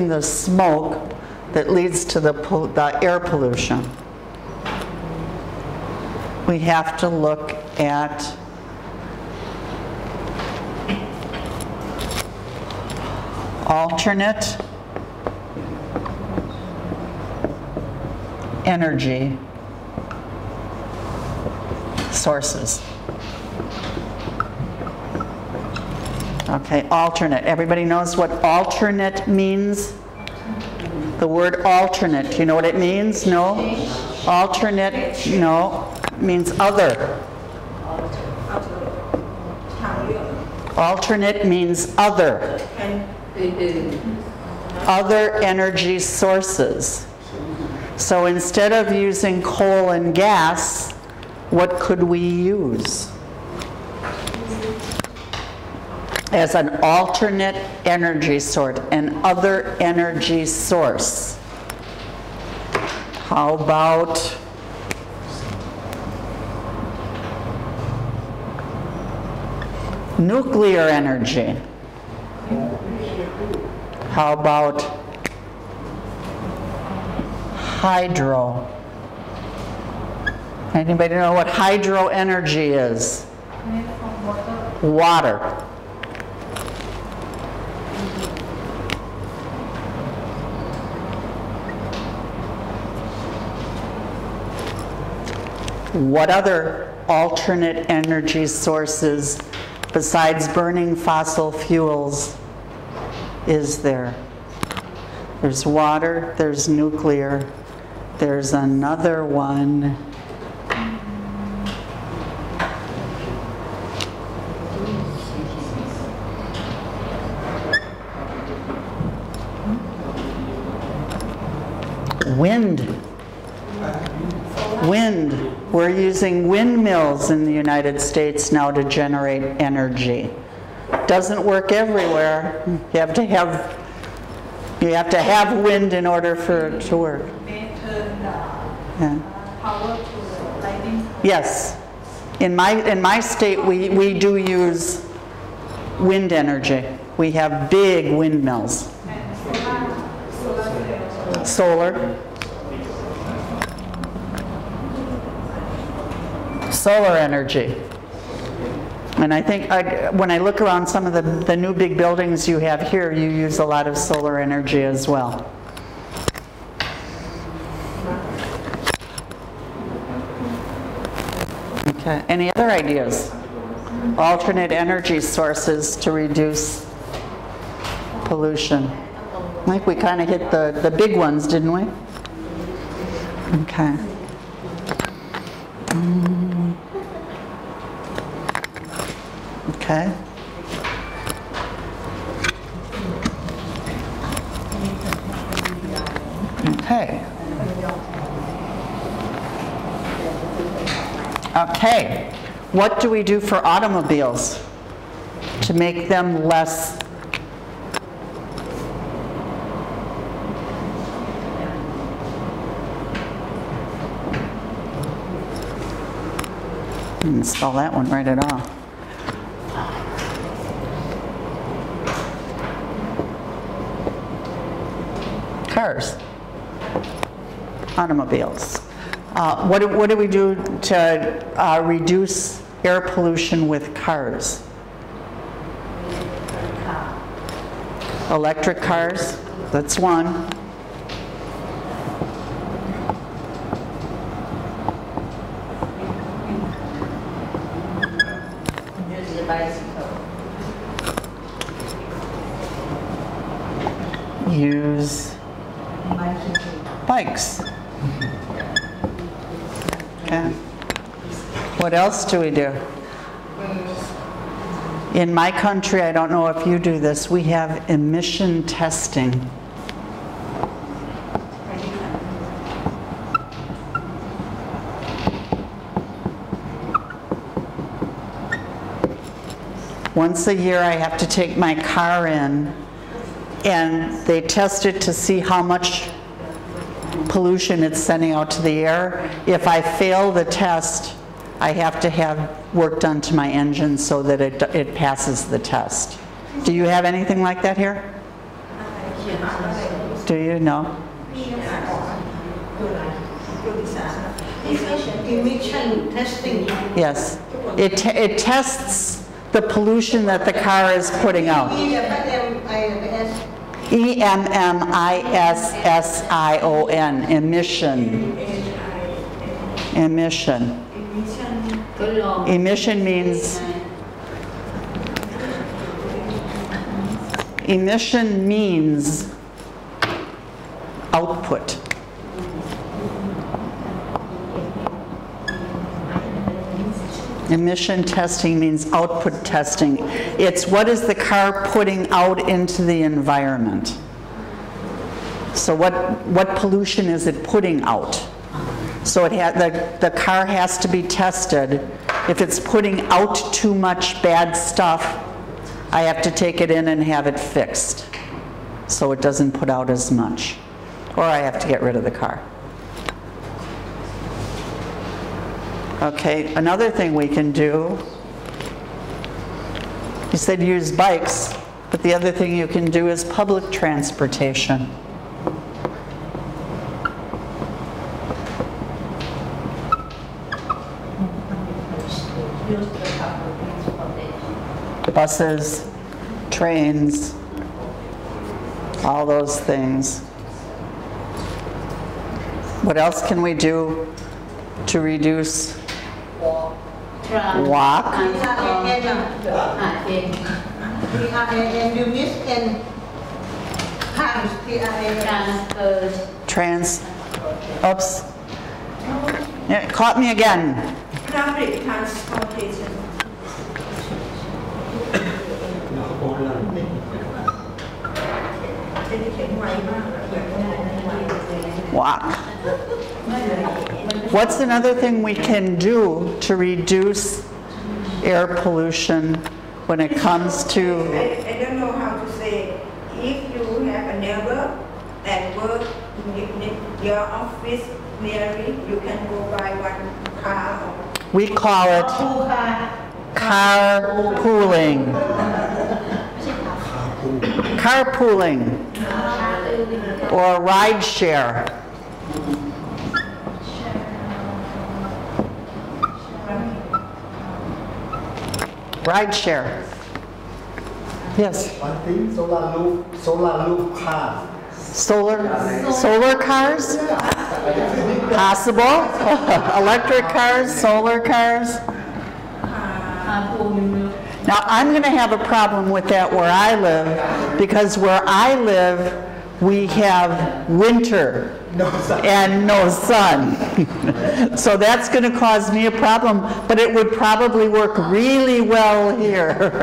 the smoke that leads to the air pollution. We have to look at alternate energy sources. Okay, alternate. Everybody knows what alternate means? The word alternate, do you know what it means? No? Alternate, no, means other. Alternate means other. Other energy sources. So instead of using coal and gas, what could we use as an alternate energy source, an other energy source? How about nuclear energy? How about hydro? Anybody know what hydro energy is? Water. What other alternate energy sources besides burning fossil fuels is there? There's water, there's nuclear, there's another one. Wind. Wind. We're using windmills in the United States now to generate energy. Doesn't work everywhere. You have to have wind in order for it to work. Yeah. Yes. In my state we do use wind energy. We have big windmills. Solar. Solar energy. And I think when I look around some of the new big buildings you have here, you use a lot of solar energy as well. Okay, any other ideas? Alternate energy sources to reduce pollution. I think we kind of hit the big ones, didn't we? Okay. Okay. Okay. Okay. What do we do for automobiles to make them less didn't spell that one right at all. Cars, automobiles. What do we do to reduce air pollution with cars? Electric cars, that's one. Use bikes. Okay. What else do we do? In my country, I don't know if you do this, we have emission testing. Once a year I have to take my car in and they test it to see how much pollution it's sending out to the air. If I fail the test, I have to have work done to my engine so that it passes the test. Do you have anything like that here? Do you know? Emission testing. Yes. It tests the pollution that the car is putting out. EMMISSION, emission. Emission. Emission means output. Emission testing means output testing. It's what is the car putting out into the environment. So what pollution is it putting out? So the car has to be tested. If it's putting out too much bad stuff, I have to take it in and have it fixed so it doesn't put out as much. Or I have to get rid of the car. Okay, another thing we can do, you said use bikes, but the other thing you can do is public transportation. Buses, trains, all those things. What else can we do to reduce? Walk. Oops. Yeah, it caught me again. Public transportation. Walk. What's another thing we can do to reduce air pollution when it comes to... I don't know how to say. If you have a neighbor that work in your office nearly, you can go buy one car. We call it carpooling. Carpooling. Or ride share. Ride share. Yes. One thing, solar roof cars. Solar cars? Possible. Electric cars, solar cars. Now I'm going to have a problem with that where I live, because where I live we have winter and no sun. So that's going to cause me a problem, but it would probably work really well here.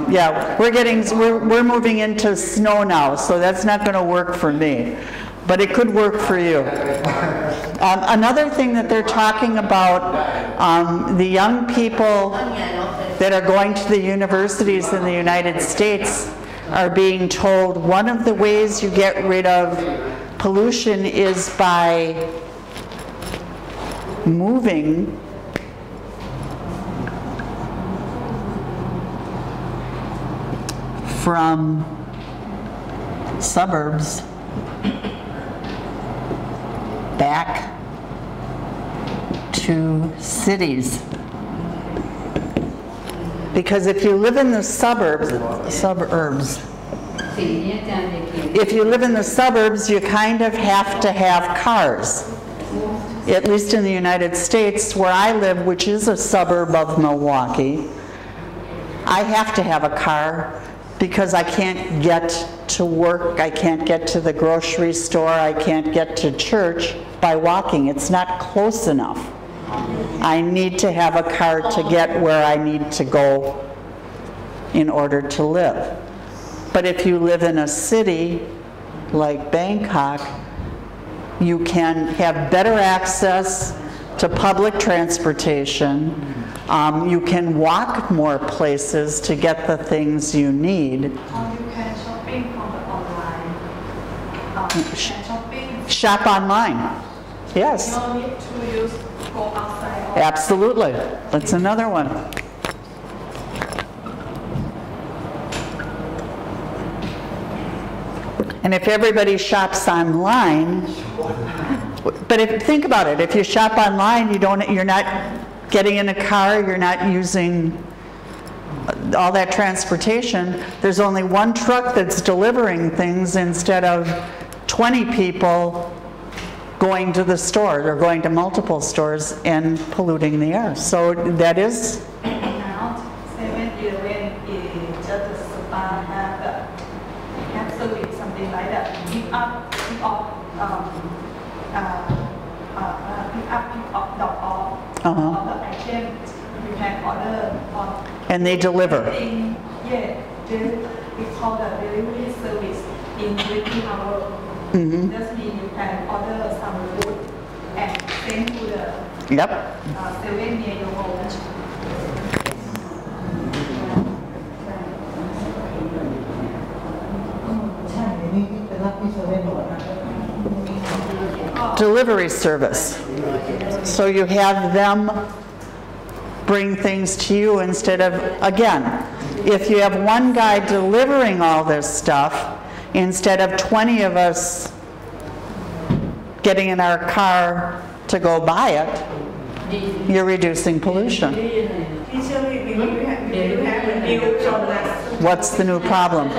Yeah, we're moving into snow now, so that's not going to work for me, but it could work for you. Another thing that they're talking about, the young people that are going to the universities in the United States are being told one of the ways you get rid of pollution is by moving from suburbs back to cities. Because if you live in the suburbs, if you live in the suburbs, you kind of have to have cars. At least in the United States, where I live, which is a suburb of Milwaukee, I have to have a car because I can't get to work, I can't get to the grocery store, I can't get to church by walking. It's not close enough. I need to have a car to get where I need to go in order to live. But if you live in a city like Bangkok, you can have better access to public transportation. You can walk more places to get the things you need. Or you can shopping from the online. Shop online. Yes. No need to go outside. Absolutely. That's another one. And if everybody shops online, but think about it, if you shop online, you're not getting in a car, you're not using all that transportation. There's only one truck that's delivering things instead of 20 people going to the store or going to multiple stores and polluting the air. So that is. Now, 7-Eleven is just a spa, have service, something like that. Pick up, drop off all the items you can order. And they deliver. Yeah, we call the delivery service in 20 hours. Mm-hmm. That means you can order some food and send to the 7 near your home. ใช่นี่เป็นรับที่เซเว่นหมดนะ Delivery service. So you have them bring things to you instead of, again, if you have one guy delivering all this stuff, instead of 20 of us getting in our car to go buy it, you're reducing pollution. What's the new problem?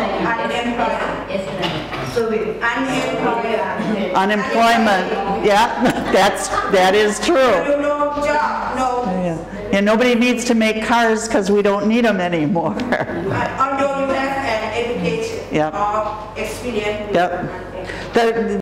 Unemployment. Yeah, that is true. Yeah. And nobody needs to make cars because we don't need them anymore. Although you have an education or experience. Yep.